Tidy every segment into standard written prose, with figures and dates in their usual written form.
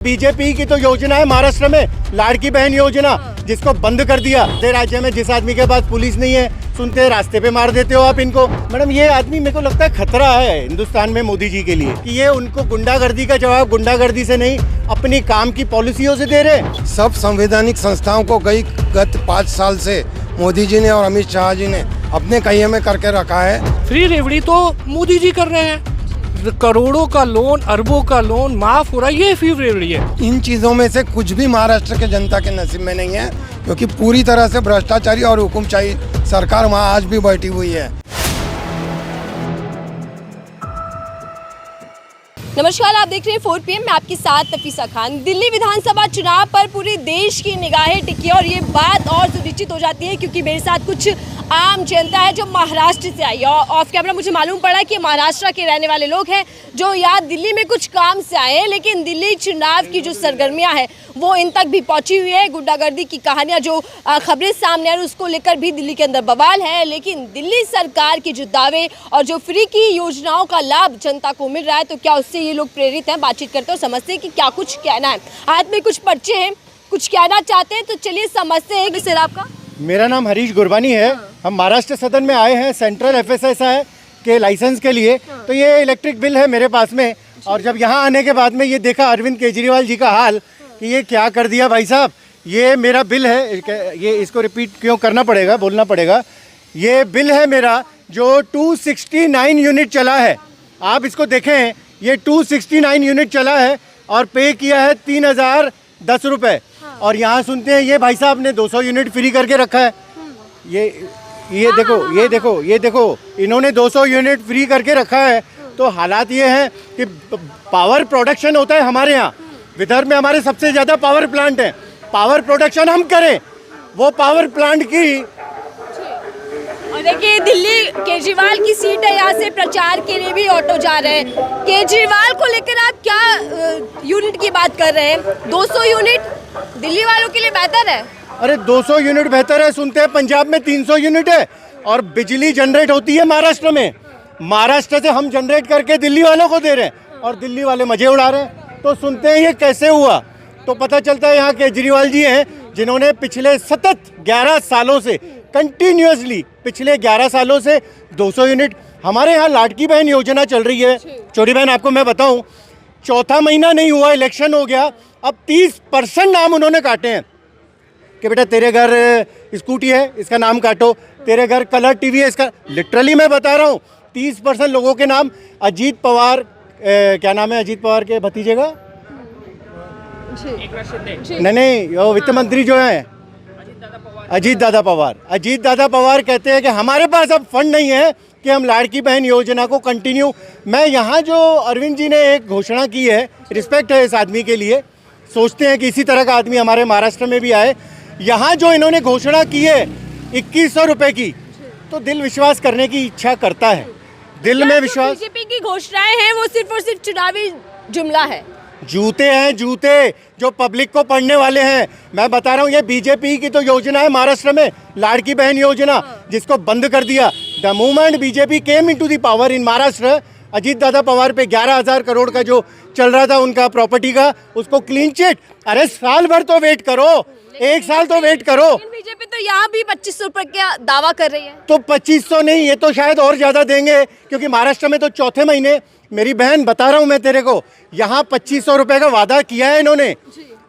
BJP की तो योजना है महाराष्ट्र में लाड़की बहन योजना, जिसको बंद कर दिया। राज्य में जिस आदमी के पास पुलिस नहीं है, सुनते रास्ते पे मार देते हो आप इनको। मैडम ये आदमी मेरे को लगता है खतरा है हिंदुस्तान में मोदी जी के लिए, कि ये उनको गुंडागर्दी का जवाब गुंडागर्दी से नहीं अपनी काम की पॉलिसियों से दे रहे। सब संवैधानिक संस्थाओं को गत 5 साल से मोदी जी ने और अमित शाह जी ने अपने कहिए में करके रखा है। फ्री रेवड़ी तो मोदी जी कर रहे हैं, करोड़ों का लोन, अरबों का लोन माफ हो रहा है, ये फ्री रेवड़ी है। इन चीजों में से कुछ भी महाराष्ट्र के जनता के नसीब में नहीं है, क्योंकि पूरी तरह से भ्रष्टाचारी और हुकुमशाही सरकार वहाँ आज भी बैठी हुई है। नमस्कार, आप देख रहे हैं 4 PM, मैं आपके साथ नफीसा खान। दिल्ली विधानसभा चुनाव पर पूरे देश की निगाहें टिकी और ये बात और सुनिश्चित हो जाती है क्योंकि मेरे साथ कुछ आम जनता है जो महाराष्ट्र से आई और ऑफ कैमरा मुझे मालूम पड़ा कि महाराष्ट्र के रहने वाले लोग हैं जो यहाँ दिल्ली में कुछ काम से आए हैं, लेकिन दिल्ली चुनाव की जो सरगर्मियाँ हैं वो इन तक भी पहुँची हुई है। गुंडागर्दी की कहानियाँ जो खबरें सामने आ रही उसको लेकर भी दिल्ली के अंदर बवाल है, लेकिन दिल्ली सरकार के जो दावे और जो फ्री की योजनाओं का लाभ जनता को मिल रहा है, तो क्या उससे ये लोग प्रेरित हैं? बातचीत करते हैं और समझते हैं कि क्या कुछ कहना है। हाथ में कुछ पर्चे हैं, कुछ कहना चाहते हैं, तो चलिए समझते हैं। सर आपका? मेरा नाम हरीश गुरबानी है। हम महाराष्ट्र सदन में आए हैं सेंट्रल FSSAI के लाइसेंस के लिए। तो ये इलेक्ट्रिक बिल है मेरे पास में, और जब यहाँ आने के बाद में ये देखा अरविंद केजरीवाल जी का हाल कि ये क्या कर दिया भाई साहब। ये मेरा बिल है, ये इसको रिपीट क्यों करना पड़ेगा, बोलना पड़ेगा। ये बिल है मेरा जो 269 यूनिट चला है। आप इसको देखें, ये 269 यूनिट चला है और पे किया है 3010 रुपये। और यहाँ सुनते हैं ये भाई साहब ने 200 यूनिट फ्री करके रखा है। ये देखो इन्होंने 200 यूनिट फ्री करके रखा है। तो हालात ये हैं कि पावर प्रोडक्शन होता है हमारे यहाँ विदर्भ में, हमारे सबसे ज़्यादा पावर प्लांट है। पावर प्रोडक्शन हम करें, वो पावर प्लांट की। और देखिए दिल्ली केजरीवाल की सीट है, यहाँ से प्रचार के लिए भी ऑटो जा रहे हैं। केजरीवाल को लेकर आप क्या यूनिट की बात कर रहे हैं? 200 यूनिट दिल्ली वालों के लिए बेहतर है। अरे 200 यूनिट बेहतर है, सुनते हैं पंजाब में 300 यूनिट है और बिजली जनरेट होती है महाराष्ट्र में। महाराष्ट्र से हम जनरेट करके दिल्ली वालों को दे रहे हैं और दिल्ली वाले मजे उड़ा रहे हैं। तो सुनते हैं ये कैसे हुआ, तो पता चलता है यहाँ केजरीवाल जी हैं जिन्होंने पिछले सतत 11 सालों से कंटिन्यूसली पिछले 11 सालों से 200 यूनिट। हमारे यहाँ लाड़की बहन योजना चल रही है। छोटी बहन आपको मैं बताऊँ, चौथा महीना नहीं हुआ, इलेक्शन हो गया, अब 30% नाम उन्होंने काटे हैं कि बेटा तेरे घर स्कूटी है, इसका नाम काटो, तेरे घर कलर टीवी है, इसका। लिटरली मैं बता रहा हूँ 30% लोगों के नाम। अजीत पवार, क्या नाम है अजीत पवार के भतीजे का? नहीं, वो वित्त मंत्री जो है अजीत दादा पवार कहते हैं कि हमारे पास अब फंड नहीं है कि हम लाड़की बहन योजना को कंटिन्यू। मैं यहाँ जो अरविंद जी ने एक घोषणा की है, रिस्पेक्ट है इस आदमी के लिए, सोचते हैं कि इसी तरह का आदमी हमारे महाराष्ट्र में भी आए। यहाँ जो इन्होंने घोषणा की है 2100 रुपये की, तो दिल विश्वास करने की इच्छा करता है। दिल में विश्वास। बीजेपी की घोषणाएं हैं वो सिर्फ और सिर्फ चुनावी जुमला है। जूते हैं जूते जो पब्लिक को पढ़ने वाले हैं। मैं बता रहा हूँ ये बीजेपी की तो योजना है महाराष्ट्र में लाड़की बहन योजना, जिसको बंद कर दिया। The movement BJP came into the power in Maharashtra, Ajit Dada Pawar पे 11,000 करोड़ का जो चल रहा था उनका प्रॉपर्टी का, उसको क्लीन चिट। अरे साल भर तो वेट करो, 1 साल तो वेट करो। बीजेपी तो यहाँ भी 2500 रुपए का दावा कर रही है। तो 2500 नहीं, ये तो शायद और ज्यादा देंगे, क्योंकि महाराष्ट्र में तो चौथे महीने, मेरी बहन बता रहा हूँ मैं तेरे को, यहाँ 2500 रुपए का वादा किया है इन्होंने,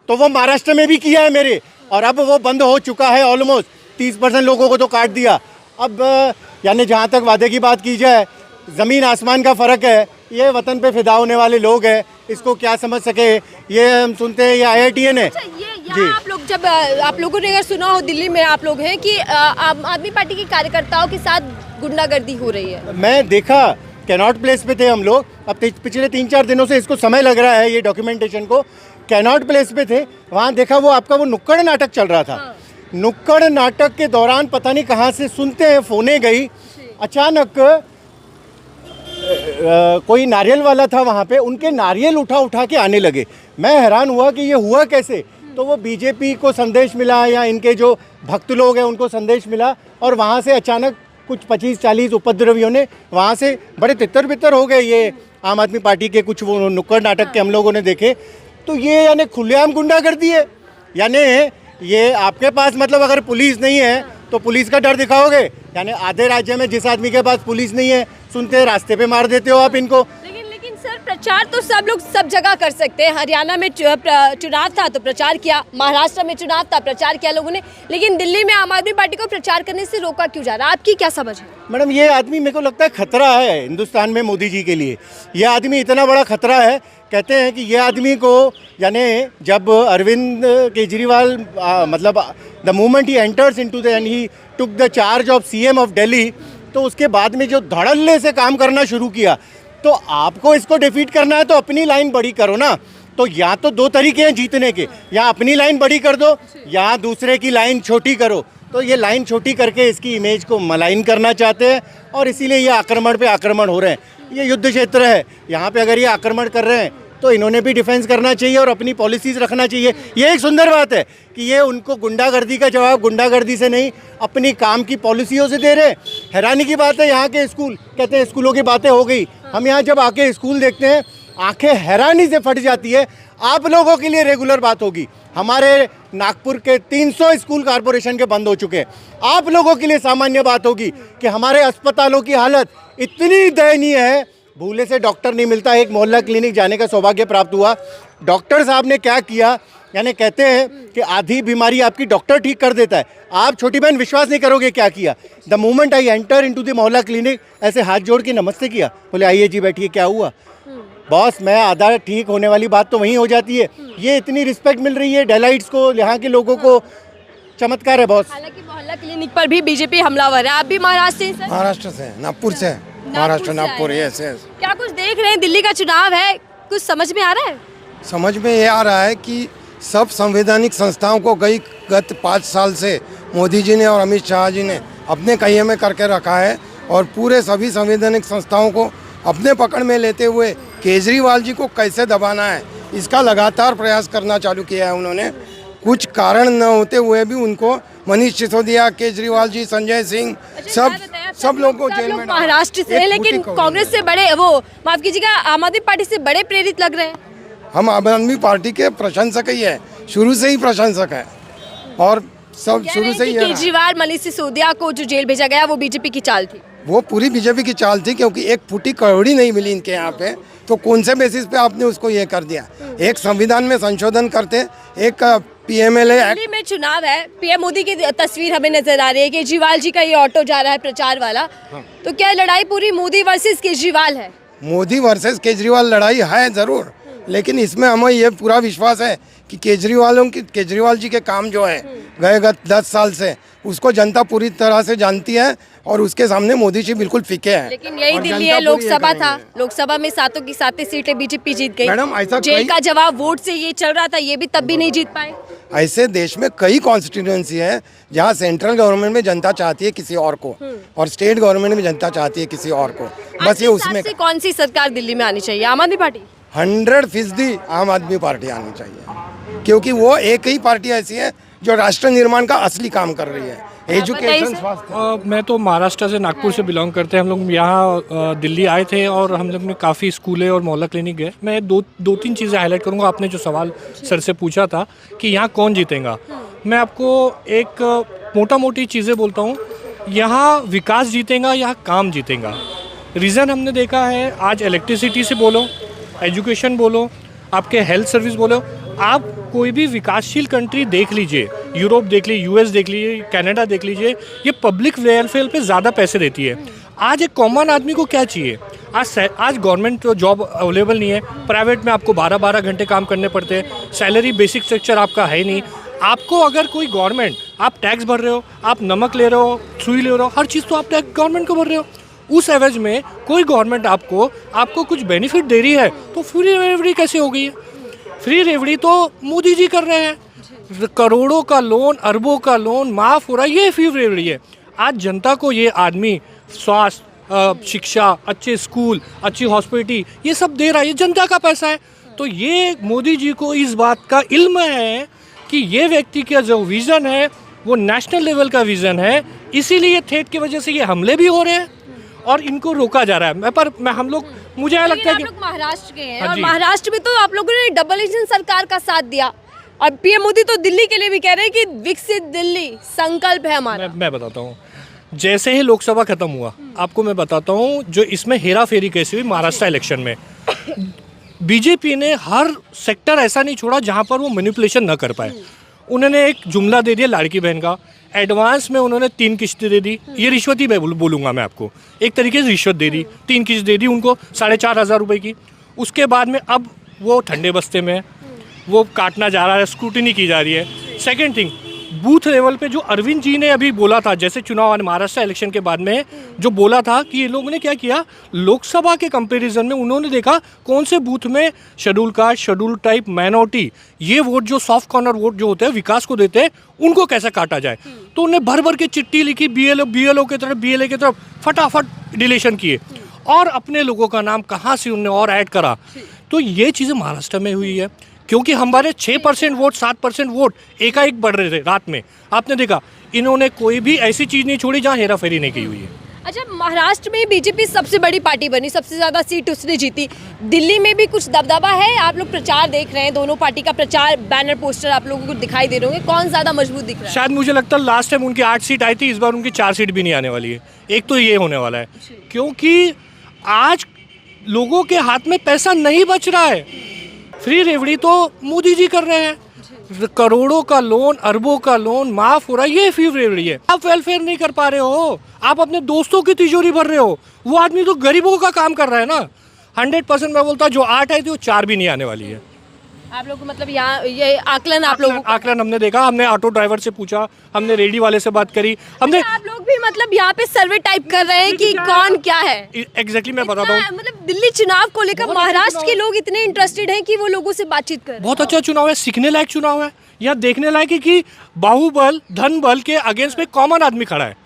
तो वो महाराष्ट्र में भी किया है मेरे, और अब वो बंद हो चुका है ऑलमोस्ट। 30% लोगों को तो काट दिया। अब यानी जहाँ तक वादे की बात की जाए, ज़मीन आसमान का फ़र्क है। ये वतन पे फिदा होने वाले लोग हैं, इसको क्या समझ सके। ये हम सुनते हैं ये IITN है। जी, आप लोग जब आप लोगों ने अगर सुना हो, दिल्ली में आप लोग हैं कि आम आदमी पार्टी के कार्यकर्ताओं के साथ गुंडागर्दी हो रही है। मैं देखा, कैनॉट प्लेस पे थे हम लोग। अब पिछले 3-4 दिनों से इसको समय लग रहा है ये डॉक्यूमेंटेशन को। कैनॉट प्लेस पे थे, वहाँ देखा वो आपका वो नुक्कड़ नाटक चल रहा था। नुक्कड़ नाटक के दौरान पता नहीं कहाँ से सुनते हैं फोने गई, अचानक कोई नारियल वाला था वहाँ पे, उनके नारियल उठा के आने लगे। मैं हैरान हुआ कि ये हुआ कैसे। तो वो बीजेपी को संदेश मिला या इनके जो भक्त लोग हैं उनको संदेश मिला, और वहाँ से अचानक कुछ 25-40 उपद्रवियों ने वहाँ से बड़े तितर बितर हो गए। ये आम आदमी पार्टी के कुछ वो नुक्कड़ नाटक के हम लोगों ने देखे। तो ये यानी खुलेआम गुंडागर्दी है। यानी ये आपके पास मतलब अगर पुलिस नहीं है तो पुलिस का डर दिखाओगे। यानी आधे राज्य में जिस आदमी के पास पुलिस नहीं है, सुनते रास्ते पे मार देते हो आप इनको। लेकिन सर, प्रचार तो सब लोग सब जगह कर सकते हैं। हरियाणा में चुनाव था तो प्रचार किया, महाराष्ट्र में चुनाव था प्रचार किया लोगों ने, लेकिन दिल्ली में आम आदमी पार्टी को प्रचार करने से रोका क्यों जा रहा है? आपकी क्या समझ है? मैडम, ये आदमी मेरे को लगता है खतरा है हिंदुस्तान में मोदी जी के लिए। ये आदमी इतना बड़ा खतरा है, कहते हैं कि ये आदमी को यानी जब अरविंद केजरीवाल मतलब the moment he enters into the and he took the charge of CM of Delhi, तो उसके बाद में जो धड़ल्ले से काम करना शुरू किया, तो आपको इसको डिफीट करना है तो अपनी लाइन बड़ी करो ना। तो या तो दो तरीके हैं जीतने के, या अपनी लाइन बड़ी कर दो या दूसरे की लाइन छोटी करो। तो ये लाइन छोटी करके इसकी इमेज को मलाइन करना चाहते हैं और इसीलिए ये आक्रमण पे आक्रमण हो रहे हैं। ये युद्ध क्षेत्र है, यहाँ पे अगर ये आक्रमण कर रहे हैं तो इन्होंने भी डिफेंस करना चाहिए और अपनी पॉलिसीज़ रखना चाहिए। ये एक सुंदर बात है कि ये उनको गुंडागर्दी का जवाब गुंडागर्दी से नहीं, अपनी काम की पॉलिसियों से दे रहे हैं। हैरानी की बात है, यहाँ के स्कूल, कहते हैं स्कूलों की बातें हो गई, हम यहाँ जब आके स्कूल देखते हैं आंखें हैरानी से फट जाती है। आप लोगों के लिए रेगुलर बात होगी, हमारे नागपुर के 300 स्कूल कॉरपोरेशन के बंद हो चुके हैं। आप लोगों के लिए सामान्य बात होगी कि हमारे अस्पतालों की हालत इतनी दयनीय है, भूले से डॉक्टर नहीं मिलता। एक मोहल्ला क्लिनिक जाने का सौभाग्य प्राप्त हुआ, डॉक्टर साहब ने क्या किया, यानी कहते हैं कि आधी बीमारी आपकी डॉक्टर ठीक कर देता है। आप छोटी बहन विश्वास नहीं करोगे क्या किया। The moment I enter into the मोहल्ला क्लिनिक, ऐसे हाथ जोड़ के नमस्ते किया, बोले आइए जी बैठिए, क्या हुआ बॉस, मैं आधा ठीक होने वाली बात तो वहीं हो जाती है। ये इतनी रिस्पेक्ट मिल रही है डेलाइट्स को, यहाँ के लोगों को, चमत्कार है बॉस। हालांकि मोहल्ला क्लिनिक पर भी बीजेपी हमलावर है। आप भी महाराष्ट्र से? महाराष्ट्र से, नागपुर से, महाराष्ट्र नागपुर। Yes yes. क्या कुछ देख रहे हैं? दिल्ली का चुनाव है, कुछ समझ में आ रहा है? समझ में ये आ रहा है कि सब संवैधानिक संस्थाओं को गत 5 साल से मोदी जी ने और अमित शाह जी ने अपने कहिए में करके रखा है और पूरे सभी संवैधानिक संस्थाओं को अपने पकड़ में लेते हुए केजरीवाल जी को कैसे दबाना है, इसका लगातार प्रयास करना चालू किया है उन्होंने। कुछ कारण न होते हुए भी उनको मनीष सिसोदिया, केजरीवाल जी, संजय सिंह, सब लोगों को जेल में महाराष्ट्र से, लेकिन कांग्रेस से बड़े, वो माफ कीजिएगा, आम आदमी पार्टी से बड़े प्रेरित लग रहे हैं। हम आम आदमी पार्टी के प्रशंसक ही है, शुरू से ही प्रशंसक है और सब शुरू से ही है। केजरीवाल, मनीष सिसोदिया को जो जेल भेजा गया वो बीजेपी की चाल थी। वो पूरी बीजेपी की चाल थी, क्योंकि एक फुटी करोड़ी नहीं मिली इनके यहाँ पे, तो कौन से बेसिस पे आपने उसको ये कर दिया। एक संविधान में संशोधन करते, एक पीएमएलए दिल्ली में चुनाव है, पीएम मोदी की तस्वीर हमें नजर आ रही है, केजरीवाल जी का ये ऑटो जा रहा है प्रचार वाला। तो क्या लड़ाई पूरी मोदी वर्सेस केजरीवाल है? मोदी वर्सेस केजरीवाल लड़ाई है जरूर, लेकिन इसमें हमें ये पूरा विश्वास है कि केजरीवाल जी के काम जो है गत 10 साल से, उसको जनता पूरी तरह से जानती है और उसके सामने मोदी जी बिल्कुल फीके हैं। लेकिन यही दिल्ली है, लोकसभा था, लोकसभा में 7 की 7 सीटें बीजेपी जीत गई। मैडम, ऐसा जेल का जवाब वोट से ये चल रहा था, ये भी तब भी नहीं जीत पाए। ऐसे देश में कई कॉन्स्टिट्यूएंसी है जहाँ सेंट्रल गवर्नमेंट में जनता चाहती है किसी और को और स्टेट गवर्नमेंट में जनता चाहती है किसी और को। बस ये उसमें कौन सी सरकार दिल्ली में आनी चाहिए? आम आदमी पार्टी? 100% आम आदमी पार्टी आनी चाहिए, क्योंकि वो एक ही पार्टी ऐसी है जो राष्ट्र निर्माण का असली काम कर रही है। एजुकेशन, स्वास्थ्य। मैं तो महाराष्ट्र से, नागपुर से बिलोंग करते हैं। हम लोग यहाँ दिल्ली आए थे और हम लोग ने काफ़ी स्कूलें और मोहल्ला क्लिनिक गए। मैं दो तीन चीज़ें हाईलाइट करूँगा। आपने जो सवाल सर से पूछा था कि यहाँ कौन जीतेगा, मैं आपको एक मोटा मोटी चीज़ें बोलता हूँ। यहाँ विकास जीतेगा, यहाँ काम जीतेगा। रीज़न हमने देखा है, आज इलेक्ट्रिसिटी से बोलो, एजुकेशन बोलो, आपके हेल्थ सर्विस बोलो, आप कोई भी विकासशील कंट्री देख लीजिए, यूरोप देख लीजिए, यूएस देख लीजिए, कनाडा देख लीजिए, ये पब्लिक वेलफेयर पे ज़्यादा पैसे देती है। आज एक कॉमन आदमी को क्या चाहिए? आज गवर्नमेंट जॉब अवेलेबल नहीं है, प्राइवेट में आपको 12-12 घंटे काम करने पड़ते हैं, सैलरी बेसिक स्ट्रक्चर आपका है नहीं। आपको अगर कोई गवर्नमेंट, आप टैक्स भर रहे हो, आप नमक ले रहे हो, सुई ले रहे हो, हर चीज़ तो आप टैक्स गवर्नमेंट को भर रहे हो। उस एवज में कोई गवर्नमेंट आपको कुछ बेनिफिट दे रही है, तो फ्री रेवड़ी कैसे हो गई है? फ्री रेवड़ी तो मोदी जी कर रहे हैं। करोड़ों का लोन, अरबों का लोन माफ़ हो रहा है, ये फ्री रेवड़ी है। आज जनता को ये आदमी स्वास्थ्य, शिक्षा, अच्छे स्कूल, अच्छी हॉस्पिटलिटी, ये सब दे रहा है, ये जनता का पैसा है। तो ये मोदी जी को इस बात का इल्म है कि ये व्यक्ति का जो विज़न है वो नेशनल लेवल का विज़न है, इसीलिए थ्रेट की वजह से ये हमले भी हो रहे हैं और इनको रोका जा रहा है। मैं हम लोग मुझे ऐसा लगता है आप कि लोग महाराष्ट्र के हैं हाँ और जी। महाराष्ट्र में तो आप लोगों ने डबल इंजन सरकार का साथ दिया और पीएम मोदी तो दिल्ली के लिए भी कह रहे हैं कि विकसित दिल्ली संकल्प है हमारा। मैं बताता हूँ, जैसे ही लोकसभा खत्म हुआ, आपको मैं बताता हूँ जो इसमें हेरा फेरी कैसी हुई महाराष्ट्र इलेक्शन में। बीजेपी ने हर सेक्टर ऐसा नहीं छोड़ा जहाँ पर वो मैनिपुलेशन न कर पाए। उन्होंने एक जुमला दे दिया लाड़की बहन का, एडवांस में उन्होंने 3 किश्तें दे दी। ये रिश्वत ही बोलूँगा मैं आपको, एक तरीके से रिश्वत दे दी। 3 किस्त दे दी उनको 4,500 रुपये की। उसके बाद में अब वो ठंडे बस्ते में वो काटना जा रहा है, स्क्रूटिनी की जा रही है। सेकेंड थिंग, बूथ लेवल पे जो अरविंद जी ने अभी बोला था, जैसे चुनाव महाराष्ट्र इलेक्शन के बाद में जो बोला था कि ये लोगों ने क्या किया, लोकसभा के कंपैरिजन में उन्होंने देखा कौन से बूथ में schedule caste, schedule type, minority, ये वोट जो सॉफ्ट कॉर्नर वोट जो होते हैं विकास को देते हैं, उनको कैसे काटा जाए। तो उन्हें भर भर के चिट्ठी लिखी बीएलओ की तरफ, बीएलए की तरफ, फटाफट डिलीशन किए और अपने लोगों का नाम कहाँ से उन्होंने और ऐड करा। तो ये चीज़ें महाराष्ट्र में हुई है, क्योंकि हमारे 6% वोट, 7% वोट एकाएक बढ़ रहे थे रात में। आपने देखा इन्होंने कोई भी ऐसी चीज़ नहीं छोड़ी जहाँ हेरा फेरी नहीं की हुई है। अच्छा, महाराष्ट्र में बीजेपी सबसे बड़ी पार्टी बनी, सबसे ज़्यादा सीट उसने जीती। दिल्ली में भी कुछ दबदबा है, आप लोग प्रचार देख रहे हैं, दोनों पार्टी का प्रचार, बैनर पोस्टर आप लोगों को दिखाई दे रहे होंगे, कौन ज़्यादा मजबूत दिख रहा है? शायद मुझे लगता है लास्ट टाइम उनकी 8 सीट आई थी, इस बार उनकी 4 सीट भी नहीं आने वाली है। एक तो ये होने वाला है, क्योंकि आज लोगों के हाथ में पैसा नहीं बच रहा है। फ्री रेवड़ी तो मोदी जी कर रहे हैं, करोड़ों का लोन, अरबों का लोन माफ हो रहा है, ये फ्री रेवड़ी है। आप वेलफेयर नहीं कर पा रहे हो, आप अपने दोस्तों की तिजोरी भर रहे हो। वो आदमी तो गरीबों का काम कर रहा है ना। 100% मैं बोलता हूँ जो 8 आई थी वो 4 भी नहीं आने वाली है। आप लोग को मतलब यहाँ ये आकलन आप लोगों को, आकलन हमने देखा, हमने ऑटो ड्राइवर से पूछा, हमने रेडी वाले से बात करी, हमने आप लोग भी मतलब यहाँ पे सर्वे टाइप कर रहे हैं कि कौन क्या है। एग्जैक्टली मैं बताता हूँ, मतलब दिल्ली चुनाव को लेकर महाराष्ट्र के लोग इतने इंटरेस्टेड हैं कि वो लोगों से बातचीत कर रहे हैं। बहुत अच्छा चुनाव है, सीखने लायक चुनाव है। यह देखने लायक है कि बाहुबल, धन बल के अगेंस्ट में कॉमन आदमी खड़ा है।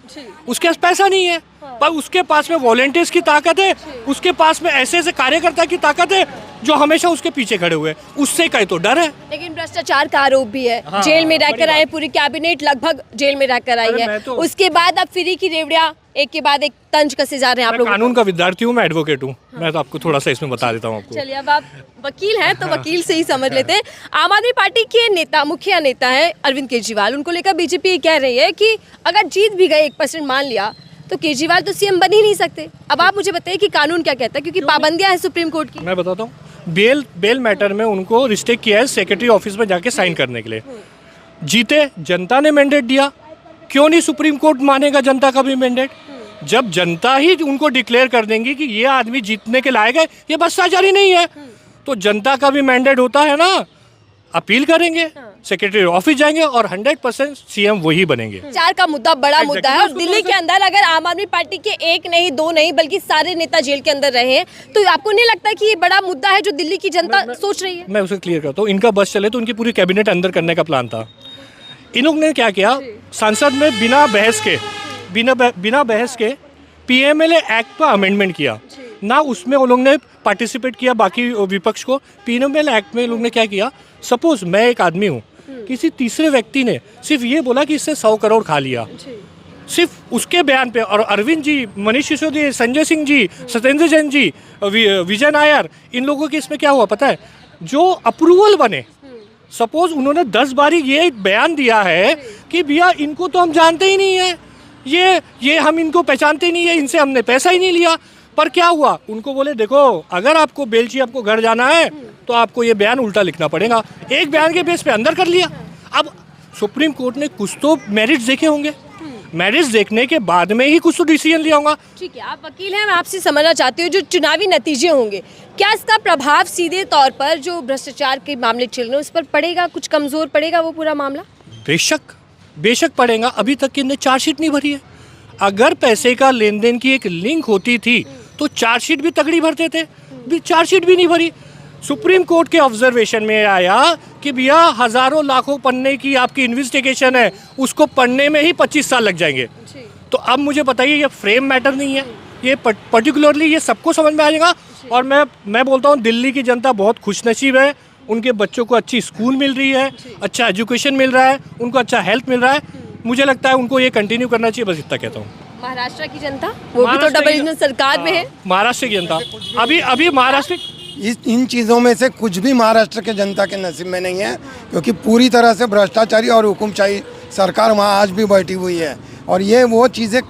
उसके पास पैसा नहीं है, पर उसके पास में वॉलेंटियर्स की ताकत है, उसके पास में ऐसे ऐसे कार्यकर्ता की ताकत है जो हमेशा उसके पीछे खड़े हुए हैं। उससे कहीं तो डर है। लेकिन भ्रष्टाचार का आरोप भी है, हाँ, जेल में रहकर बड़ी आए, पूरी कैबिनेट लगभग जेल में रहकर आई अरे है। मैं तो- उसके बाद अब फ्री की रेवड़ियां एक के बाद एक तंज कसे जा रहे हैं आप मैं लोग। कानून का विद्यार्थी हूँ, मैं एडवोकेट हूँ। मैं तो आपको थोड़ा सा इसमें बता देता हूँ आपको। चलिए, अब आप वकील हैं तो वकील से ही समझ लेते हैं। आम आदमी पार्टी के नेता, मुखिया नेता है अरविंद केजरीवाल, उनको लेकर बीजेपी ये कह रही है कि अगर जीत भी गए 1% मान लिया तो केजरीवाल तो सीएम बन ही नहीं सकते। अब आप मुझे बताइए कि कानून क्या कहता है, क्योंकि पाबंदियां हैं सुप्रीम कोर्ट की। मैं बताता हूँ, बेल मैटर में उनको रिस्ट्रिक्ट किया है सेक्रेटरी ऑफिस में जाके साइन करने के लिए। जीते, जनता ने मैंडेट दिया, क्यों नहीं सुप्रीम कोर्ट मानेगा जनता का भी मैंडेट? जब जनता ही उनको डिक्लेयर कर देंगी कि ये आदमी जीतने के लायक है, ये भ्रष्टाचारी नहीं है, तो जनता का भी मैंडेट होता है ना, अपील करेंगे, सेक्रेटरी ऑफिस जाएंगे और 100% सीएम वही बनेंगे। चार का मुद्दा बड़ा मुद्दा है और उसको दिल्ली के अंदर अगर आम आदमी पार्टी के 1 नहीं 2 नहीं बल्कि सारे नेता जेल के अंदर रहे हैं, तो आपको नहीं लगता कि ये बड़ा मुद्दा है जो दिल्ली की जनता सोच रही है? मैं उसे क्लियर करता हूँ, इनका बस चले तो उनकी पूरी कैबिनेट अंदर करने का प्लान था। इन लोग ने क्या किया, संसद में बिना बहस के पीएमएलए एक्ट पर अमेंडमेंट किया ना, उसमें वो लोग ने पार्टिसिपेट किया बाकी विपक्ष को। पीएमएलए एक्ट में लोग ने क्या किया, सपोज मैं एक आदमी हूँ, किसी तीसरे व्यक्ति ने सिर्फ ये बोला कि इससे 100 करोड़ खा लिया, सिर्फ उसके बयान पे, और अरविंद जी, मनीष सिसोदिया, संजय सिंह जी, सत्येंद्र जैन जी, विजय नायर, इन लोगों के इसमें क्या हुआ पता है, जो अप्रूवल बने। सपोज उन्होंने 10 बारी ये बयान दिया है कि भैया इनको तो हम जानते ही नहीं है, ये हम इनको पहचानते नहीं है, इनसे हमने पैसा ही नहीं लिया, पर क्या हुआ, उनको बोले देखो अगर आपको बेल चाहिए, आपको घर जाना है, तो आपको ये बयान उल्टा लिखना पड़ेगा। एक बयान के बेस पे अंदर कर लिया। अब सुप्रीम कोर्ट ने कुछ तो मेरिट्स देखे होंगे, मेरिट्स देखने के बाद में ही कुछ तो डिसीजन लिया होगा। ठीक है, आप वकील हैं, मैं आपसे समझना चाहती हूँ जो चुनावी नतीजे होंगे, क्या इसका प्रभाव सीधे तौर पर जो भ्रष्टाचार के मामले चल रहे हैं उस पर पड़ेगा, कुछ कमजोर पड़ेगा वो पूरा मामला? बेशक पड़ेगा। अभी तक कि इन्हें चार्जशीट नहीं भरी है। अगर पैसे का लेन देन की एक लिंक होती थी तो चार्जशीट भी तगड़ी भरते थे, चार्जशीट भी नहीं भरी। सुप्रीम कोर्ट के ऑब्जर्वेशन में आया कि भैया हजारों लाखों पन्ने की आपकी इन्वेस्टिगेशन है, उसको पढ़ने में ही 25 साल लग जाएंगे। तो अब मुझे बताइए, ये फ्रेम मैटर नहीं है, ये पर्टिकुलरली ये सबको समझ में आ जाएगा। और मैं बोलता हूँ दिल्ली की जनता बहुत खुशनसीब है, उनके बच्चों को अच्छी स्कूल मिल रही है, अच्छा एजुकेशन मिल रहा है, उनको अच्छा हेल्थ मिल रहा है। मुझे लगता है उनको ये कंटिन्यू करना चाहिए, बस इतना कहता हूँ। महाराष्ट्र की जनता वो भी तो महाराष्ट्र डबल की- इंजन सरकार में है। महाराष्ट्र की जनता अभी अभी महाराष्ट्र इन चीज़ों में से कुछ भी महाराष्ट्र के जनता के नसीब में नहीं है, क्योंकि पूरी तरह से भ्रष्टाचारी और हुकुमशाही सरकार वहाँ आज भी बैठी हुई है और ये वो चीज़ें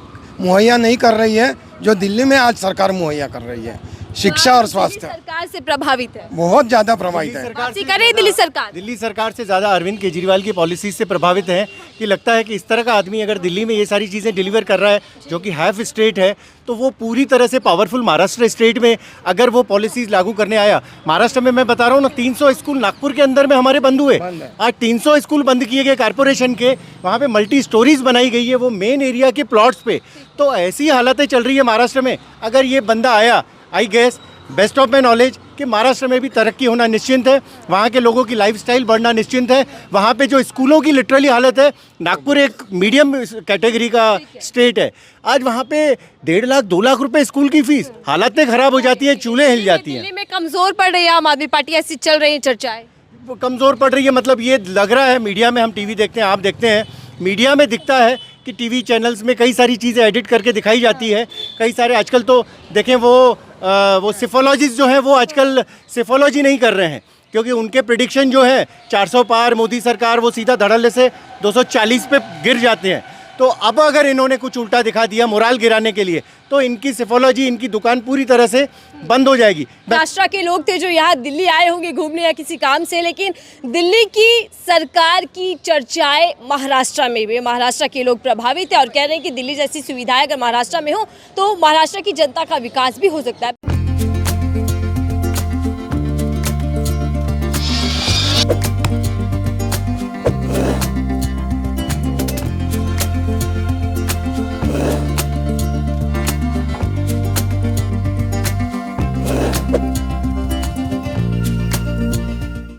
मुहैया नहीं कर रही है जो दिल्ली में आज सरकार मुहैया कर रही है। शिक्षा और दिल्ली स्वास्थ्य सरकार से प्रभावित है। बहुत ज़्यादा प्रभावित है। वापसी करे दिल्ली सरकार। दिल्ली सरकार से ज़्यादा अरविंद केजरीवाल की पॉलिसी से प्रभावित है कि लगता है कि इस तरह का आदमी अगर दिल्ली में ये सारी चीज़ें डिलीवर कर रहा है जो कि हाफ स्टेट है, तो वो पूरी तरह से पावरफुल महाराष्ट्र स्टेट में अगर वो पॉलिसीज़ लागू करने आया। महाराष्ट्र में मैं बता रहा हूँ ना, 300 स्कूल नागपुर के अंदर में हमारे बंद हुए। आज 300 स्कूल बंद किए गए कारपोरेशन के, वहाँ पे मल्टी स्टोरीज बनाई गई है वो मेन एरिया के प्लॉट्स पे। तो ऐसी हालतें चल रही है महाराष्ट्र में। अगर ये बंदा आया, I guess best of my knowledge कि महाराष्ट्र में भी तरक्की होना निश्चिंत है, वहाँ के लोगों की लाइफस्टाइल बढ़ना निश्चिंत है। वहाँ पे जो स्कूलों की लिटरली हालत है, नागपुर एक मीडियम कैटेगरी का स्टेट है, आज वहाँ पे 1.5 लाख 2 लाख रुपए स्कूल की फीस, हालतें खराब हो जाती हैं, चूल्हे हिल जाती हैं। दिल्ली में कमजोर पड़ रही है आम आदमी पार्टी, ऐसी चल रही है चर्चाएं। वो कमज़ोर पड़ रही है मतलब ये लग रहा है, मीडिया में हम टीवी देखते हैं, आप देखते हैं, मीडिया में दिखता है कि टीवी चैनल्स में कई सारी चीज़ें एडिट करके दिखाई जाती है। कई सारे आजकल तो देखें वो सिफोलॉजिस्ट जो हैं वो आजकल सिफोलॉजी नहीं कर रहे हैं, क्योंकि उनके प्रिडिक्शन जो है 400 पार मोदी सरकार वो सीधा धड़ल्ले से 240 पे गिर जाते हैं। तो अब अगर इन्होंने कुछ उल्टा दिखा दिया मोराल गिराने के लिए, तो इनकी सिफोलॉजी, इनकी दुकान पूरी तरह से बंद हो जाएगी। महाराष्ट्र के लोग थे जो यहाँ दिल्ली आए होंगे घूमने या किसी काम से, लेकिन दिल्ली की सरकार की चर्चाएं महाराष्ट्र में भी, महाराष्ट्र के लोग प्रभावित है और कह रहे हैं कि दिल्ली जैसी सुविधाएं अगर महाराष्ट्र में हो तो महाराष्ट्र की जनता का विकास भी हो सकता है।